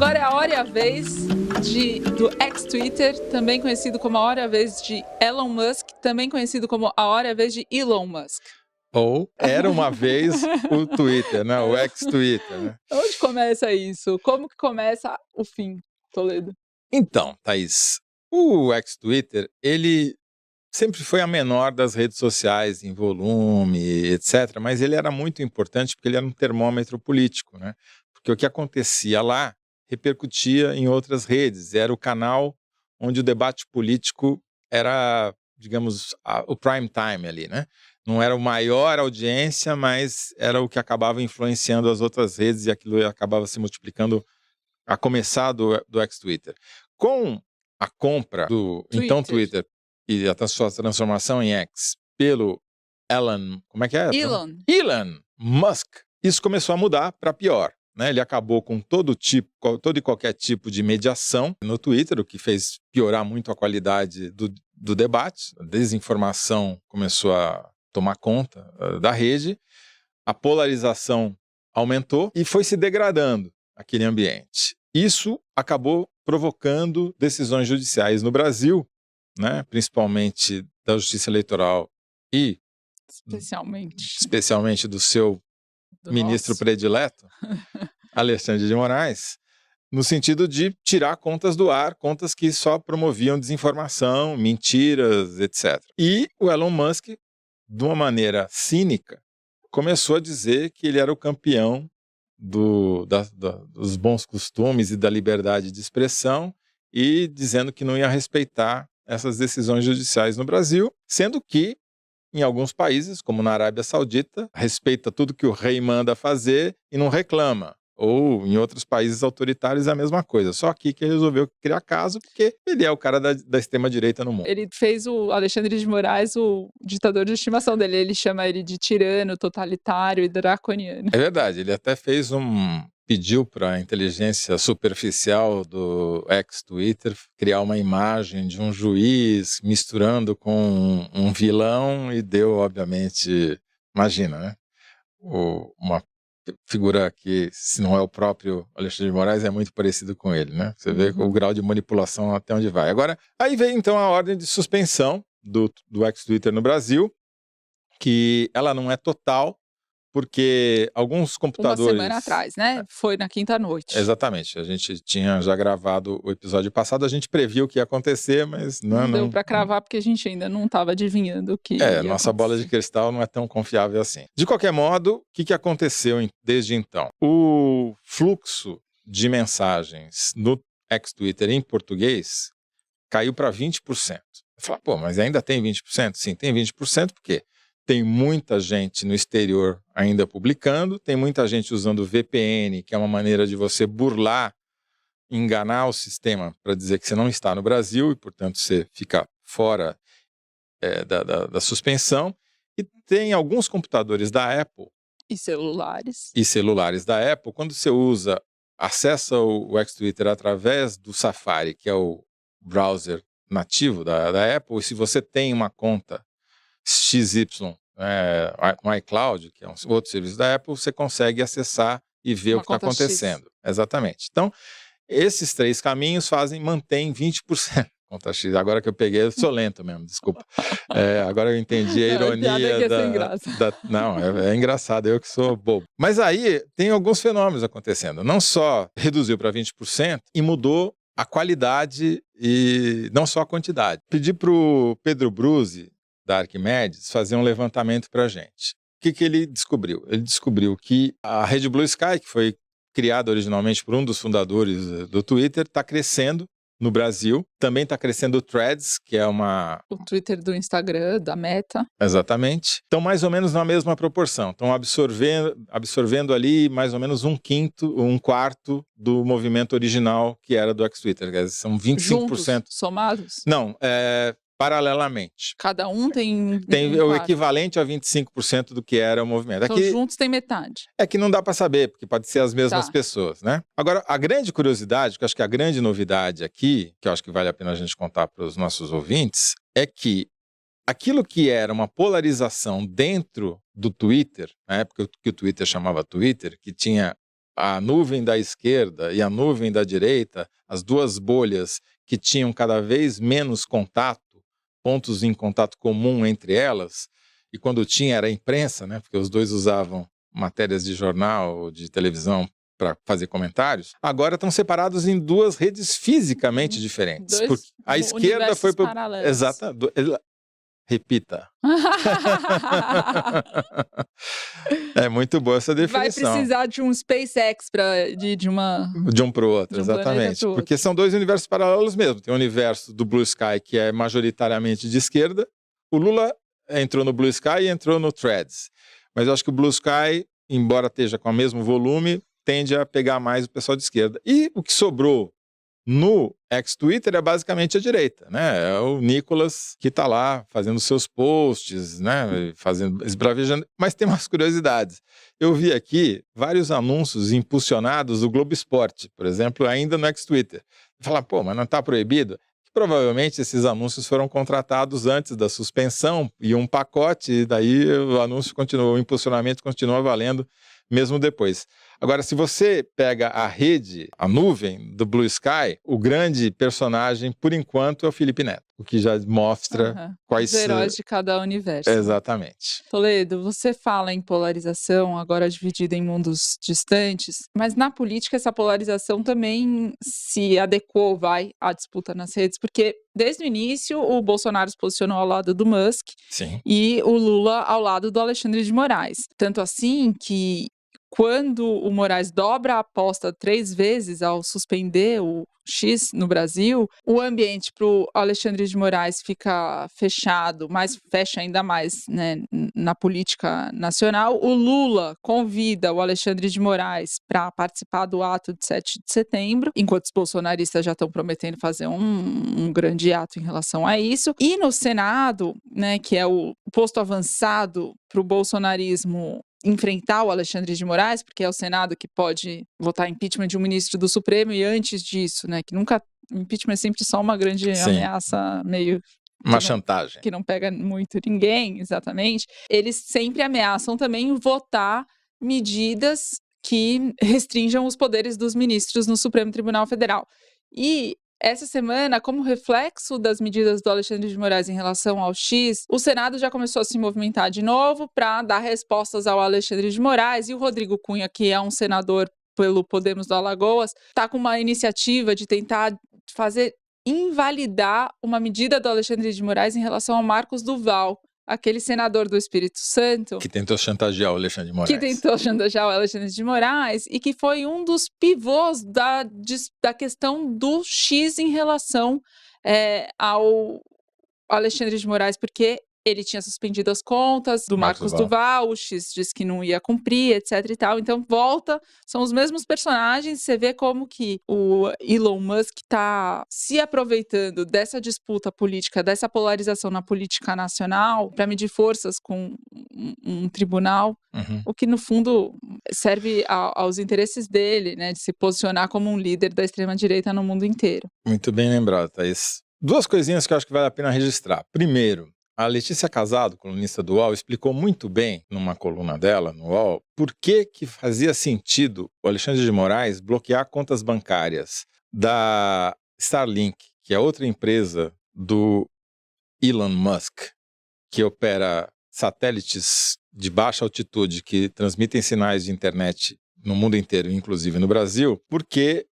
Agora é a hora e a vez do ex-Twitter, também conhecido como a hora e a vez de Elon Musk, também conhecido como a hora e a vez de Elon Musk. Ou era uma vez o Twitter, né? O ex-Twitter, né? Onde começa isso? Como que começa o fim, Toledo? Então, Thaís, o ex-Twitter, ele sempre foi a menor das redes sociais em volume, etc. Mas ele era muito importante porque ele era um termômetro político, né? Porque o que acontecia lá repercutia em outras redes. Era o canal onde o debate político era, digamos, o prime time ali, né? Não era o maior audiência, mas era o que acabava influenciando as outras redes e aquilo acabava se multiplicando a começar do ex-Twitter. Com a compra do então Twitter e a sua transformação em X pelo Elon, como é que é? Elon Musk, isso começou a mudar para pior. Né? Ele acabou com todo e qualquer tipo de mediação no Twitter, o que fez piorar muito a qualidade do debate. A desinformação começou a tomar conta da rede, a polarização aumentou e foi se degradando aquele ambiente. Isso acabou provocando decisões judiciais no Brasil, né? Principalmente da Justiça Eleitoral e especialmente do seu ministro predileto, Alexandre de Moraes, no sentido de tirar contas do ar, contas que só promoviam desinformação, mentiras, etc. E o Elon Musk, de uma maneira cínica, começou a dizer que ele era o campeão dos bons costumes e da liberdade de expressão e dizendo que não ia respeitar essas decisões judiciais no Brasil, sendo que em alguns países, como na Arábia Saudita, respeita tudo que o rei manda fazer e não reclama. Ou em outros países autoritários é a mesma coisa. Só aqui que ele resolveu criar caso porque ele é o cara da extrema-direita no mundo. Ele fez o Alexandre de Moraes o ditador de estimação dele. Ele chama ele de tirano, totalitário e draconiano. É verdade. Ele até pediu para a inteligência superficial do ex-Twitter criar uma imagem de um juiz misturando com um vilão e deu, obviamente, imagina, né? Uma figura que, se não é o próprio Alexandre de Moraes, é muito parecido com ele, né? Você vê o grau de manipulação até onde vai. Agora, aí veio então a ordem de suspensão do ex-Twitter no Brasil, que ela não é total, porque alguns computadores... Uma semana atrás, né? Foi na quinta-noite. Exatamente. A gente tinha já gravado o episódio passado, a gente previu o que ia acontecer, mas não deu para cravar porque a gente ainda não estava adivinhando o que ia nossa acontecer. Bola de cristal não é tão confiável assim. De qualquer modo, o que aconteceu desde então? O fluxo de mensagens no ex-Twitter em português caiu para 20%. Eu falo, pô, mas ainda tem 20%? Sim, tem 20%, porque tem muita gente no exterior ainda publicando, tem muita gente usando VPN, que é uma maneira de você burlar, enganar o sistema para dizer que você não está no Brasil e, portanto, você fica fora da suspensão. E tem alguns computadores da Apple e celulares da Apple, quando você acessa o ex-Twitter através do Safari, que é o browser nativo da Apple, e se você tem uma conta XY no iCloud, que é um outro serviço da Apple, você consegue acessar e ver o que está acontecendo. X. Exatamente. Então, esses três caminhos mantém 20%. Conta X, agora que eu peguei, eu sou lento mesmo, desculpa. Agora eu entendi a ironia Não, é engraçado, eu que sou bobo. Mas aí tem alguns fenômenos acontecendo. Não só reduziu para 20% e mudou a qualidade e não só a quantidade. Pedi para o Pedro Bruzzi, da Arquimedes, fazer um levantamento para a gente. O que ele descobriu? Ele descobriu que a rede Blue Sky, que foi criada originalmente por um dos fundadores do Twitter, está crescendo no Brasil. Também está crescendo o Threads, que é o Twitter do Instagram, da Meta. Exatamente. Estão mais ou menos na mesma proporção. Estão absorvendo ali mais ou menos um quarto do movimento original que era do ex-Twitter. Quer dizer, são 25%. Juntos, somados? Não, paralelamente. Cada um tem o equivalente a 25% do que era o movimento. Então, juntos tem metade. É que não dá para saber, porque pode ser as mesmas pessoas, né? Agora, a grande curiosidade, que eu acho que a grande novidade aqui, que eu acho que vale a pena a gente contar para os nossos ouvintes, é que aquilo que era uma polarização dentro do Twitter, na época que o Twitter chamava Twitter, que tinha a nuvem da esquerda e a nuvem da direita, as duas bolhas que tinham cada vez menos contato, pontos em contato comum entre elas, e quando tinha era a imprensa, né, porque os dois usavam matérias de jornal, de televisão para fazer comentários, agora estão separados em duas redes fisicamente diferentes. Dois Porque a esquerda foi para... paralelos. Exata. Repita. É muito boa essa definição. Vai precisar de um SpaceX de uma... De um para o outro, de um planeta exatamente. pro outro. Porque são dois universos paralelos mesmo. Tem o universo do Blue Sky, que é majoritariamente de esquerda. O Lula entrou no Blue Sky e entrou no Threads. Mas eu acho que o Blue Sky, embora esteja com o mesmo volume, tende a pegar mais o pessoal de esquerda. E o que sobrou no ex-Twitter é basicamente a direita, né? É o Nicolas que está lá fazendo seus posts, né? Esbravejando, mas tem umas curiosidades. Eu vi aqui vários anúncios impulsionados do Globo Esporte, por exemplo, ainda no ex-Twitter. Falar, pô, mas não está proibido? Provavelmente esses anúncios foram contratados antes da suspensão e um pacote, e daí o anúncio continua, o impulsionamento continua valendo mesmo depois. Agora, se você pega a rede, a nuvem do Blue Sky, o grande personagem, por enquanto, é o Felipe Neto, o que já mostra quais... Os heróis de cada universo. Exatamente. Toledo, você fala em polarização, agora dividida em mundos distantes, mas na política essa polarização também se adequou, à disputa nas redes, porque desde o início o Bolsonaro se posicionou ao lado do Musk. Sim. E o Lula ao lado do Alexandre de Moraes. Tanto assim que quando o Moraes dobra a aposta 3 vezes ao suspender o X no Brasil, o ambiente para o Alexandre de Moraes fica fechado, mas fecha ainda mais, né, na política nacional. O Lula convida o Alexandre de Moraes para participar do ato de 7 de setembro, enquanto os bolsonaristas já estão prometendo fazer um grande ato em relação a isso. E no Senado, né, que é o posto avançado para o bolsonarismo enfrentar o Alexandre de Moraes, porque é o Senado que pode votar impeachment de um ministro do Supremo, e antes disso, né, que nunca... Impeachment é sempre só uma grande ameaça, meio... Uma chantagem. Que não pega muito ninguém, exatamente. Eles sempre ameaçam também votar medidas que restringam os poderes dos ministros no Supremo Tribunal Federal. E essa semana, como reflexo das medidas do Alexandre de Moraes em relação ao X, o Senado já começou a se movimentar de novo para dar respostas ao Alexandre de Moraes, e o Rodrigo Cunha, que é um senador pelo Podemos do Alagoas, está com uma iniciativa de tentar invalidar uma medida do Alexandre de Moraes em relação ao Marcos Duval, aquele senador do Espírito Santo. Que tentou chantagear o Alexandre de Moraes. E que foi um dos pivôs da questão do X em relação ao Alexandre de Moraes, porque ele tinha suspendido as contas do Marcos Duval, o X disse que não ia cumprir, etc e tal. Então são os mesmos personagens. Você vê como que o Elon Musk está se aproveitando dessa disputa política, dessa polarização na política nacional, para medir forças com um tribunal, o que no fundo serve aos interesses dele, né, de se posicionar como um líder da extrema-direita no mundo inteiro. Muito bem lembrado, Thaís. 2 coisinhas que eu acho que vale a pena registrar. Primeiro, a Letícia Casado, colunista do UOL, explicou muito bem, numa coluna dela, no UOL, por que fazia sentido o Alexandre de Moraes bloquear contas bancárias da Starlink, que é outra empresa do Elon Musk, que opera satélites de baixa altitude que transmitem sinais de internet no mundo inteiro, inclusive no Brasil, porque,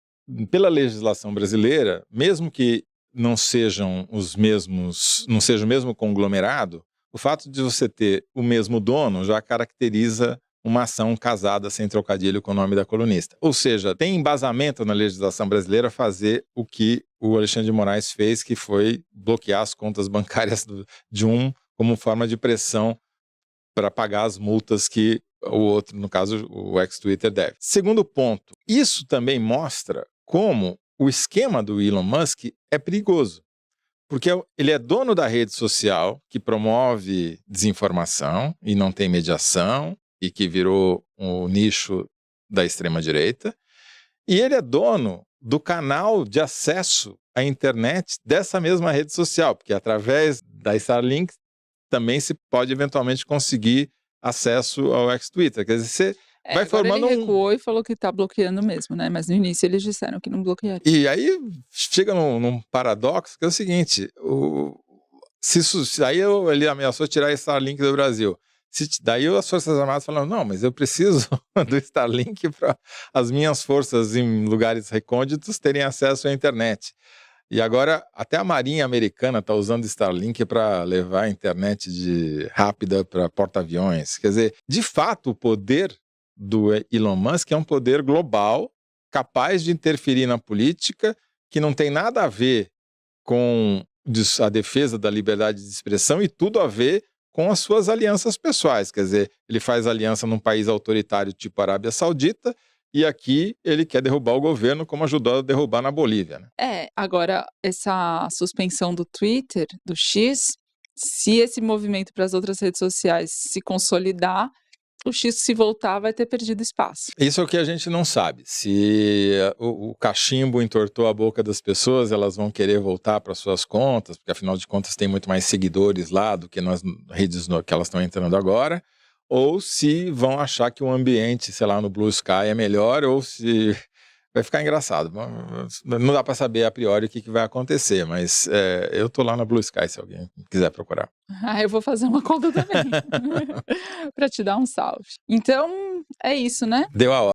pela legislação brasileira, mesmo que não sejam os mesmos, não seja o mesmo conglomerado, o fato de você ter o mesmo dono já caracteriza uma ação casada sem trocadilho com o nome da colunista. Ou seja, tem embasamento na legislação brasileira fazer o que o Alexandre de Moraes fez, que foi bloquear as contas bancárias de um como forma de pressão para pagar as multas que o outro, no caso, o ex-Twitter, deve. Segundo ponto, isso também mostra como o esquema do Elon Musk é perigoso, porque ele é dono da rede social que promove desinformação e não tem mediação e que virou o nicho da extrema-direita, e ele é dono do canal de acesso à internet dessa mesma rede social, porque através da Starlink também se pode eventualmente conseguir acesso ao ex-Twitter. Quer dizer, vai Agora formando ele recuou e falou que tá bloqueando mesmo, né? Mas no início eles disseram que não bloquearam. E aí chega num paradoxo que é o seguinte, aí ele ameaçou tirar Starlink do Brasil. Daí as Forças Armadas falaram, não, mas eu preciso do Starlink para as minhas forças em lugares recônditos terem acesso à internet. E agora até a Marinha Americana está usando Starlink para levar a internet rápida para porta-aviões. Quer dizer, de fato, o poder do Elon Musk é um poder global, capaz de interferir na política, que não tem nada a ver com a defesa da liberdade de expressão e tudo a ver com as suas alianças pessoais. Quer dizer, ele faz aliança num país autoritário tipo Arábia Saudita e aqui ele quer derrubar o governo, como ajudou a derrubar na Bolívia. Né? Agora, essa suspensão do Twitter, do X, se esse movimento para as outras redes sociais se consolidar, o X, se voltar, vai ter perdido espaço. Isso é o que a gente não sabe. Se o cachimbo entortou a boca das pessoas, elas vão querer voltar para suas contas, porque afinal de contas tem muito mais seguidores lá do que nas redes que elas estão entrando agora, ou se vão achar que o ambiente, sei lá, no Blue Sky é melhor, ou se... Vai ficar engraçado. Não dá para saber a priori o que vai acontecer, mas eu tô lá na Blue Sky, se alguém quiser procurar. Eu vou fazer uma conta também, para te dar um salve. Então, é isso, né? Deu a hora.